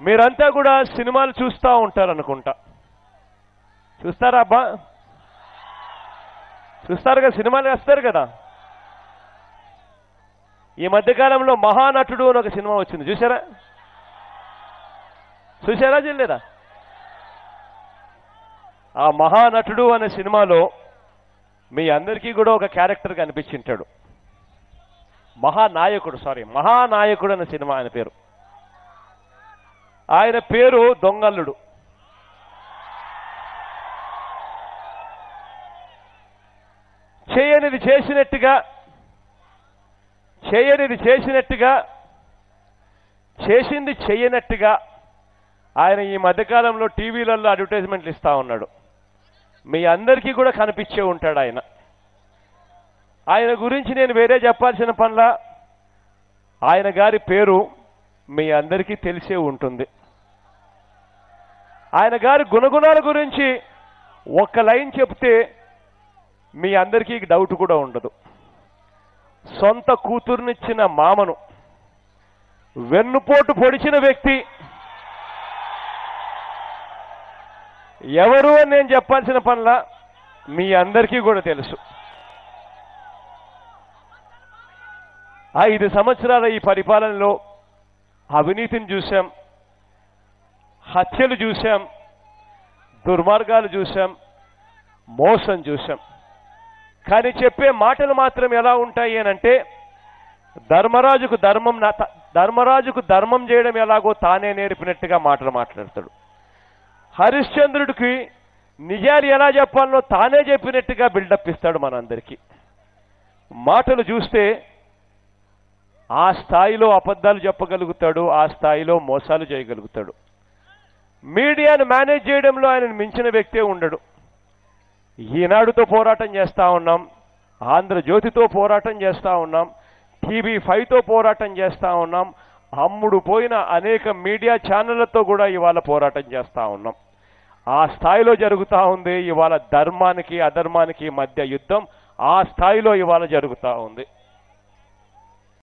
మీరంతా కూడా సినిమాలు చూస్తూ ఉంటారనుకుంటా. చూస్తారా అబ్బా? చూస్తారుగా, సినిమాలు వేస్తారు కదా. ఈ మధ్యకాలంలో మహానటుడు అని ఒక సినిమా వచ్చింది, చూసారా? చూసారా చెల్లేదా? ఆ మహానటుడు అనే సినిమాలో మీ అందరికీ కూడా ఒక క్యారెక్టర్ కనిపించింటాడు. మహానాయకుడు అనే సినిమా ఆయన పేరు. ఆయన పేరు దొంగల్లుడు. చేయనిది చేసినట్టుగా చేసింది చెయ్యనట్టుగా ఆయన ఈ మధ్యకాలంలో టీవీలలో అడ్వర్టైజ్మెంట్లు ఇస్తా ఉన్నాడు. మీ అందరికీ కూడా కనిపించే ఉంటాడు ఆయన. ఆయన గురించి నేను వేరే చెప్పాల్సిన పనిలా, ఆయన గారి పేరు మీ అందరికీ తెలిసే ఉంటుంది. ఆయన గారి గుణగుణాల గురించి ఒక్క లైన్ చెప్తే మీ అందరికీ డౌట్ కూడా ఉండదు. సొంత కూతుర్నిచ్చిన మామను వెన్నుపోటు పొడిచిన వ్యక్తి ఎవరు అని నేను చెప్పాల్సిన పనిలా మీ అందరికీ కూడా తెలుసు. 5 సంవత్సరాల ఈ పరిపాలనలో అవినీతిని చూశాం, హత్యలు చూశాం, దుర్మార్గాలు చూశాం, మోసం చూశాం. కానీ చెప్పే మాటలు మాత్రం ఎలా ఉంటాయి అనంటే, ధర్మరాజుకు ధర్మం చేయడం ఎలాగో తానే నేర్పినట్టుగా మాటలు మాట్లాడతాడు. హరిశ్చంద్రుడికి నిజాలు ఎలా చెప్పాలో తానే చెప్పినట్టుగా బిల్డప్ ఇస్తాడు మనందరికీ. మాటలు చూస్తే ఆ స్థాయిలో అబద్ధాలు చెప్పగలుగుతాడు, ఆ స్థాయిలో మోసాలు చేయగలుగుతాడు. మీడియాను మేనేజ్ చేయడంలో ఆయనను మించిన వ్యక్తే ఉండడు. ఈనాడుతో పోరాటం చేస్తూ ఉన్నాం, ఆంధ్రజ్యోతితో పోరాటం చేస్తూ ఉన్నాం, TV5తో పోరాటం చేస్తూ ఉన్నాం, అమ్ముడు పోయిన అనేక మీడియా ఛానళ్లతో కూడా ఇవాళ పోరాటం చేస్తూ ఉన్నాం. ఆ స్థాయిలో జరుగుతూ ఉంది ఇవాళ ధర్మానికి అధర్మానికి మధ్య యుద్ధం. ఆ స్థాయిలో ఇవాళ జరుగుతూ ఉంది.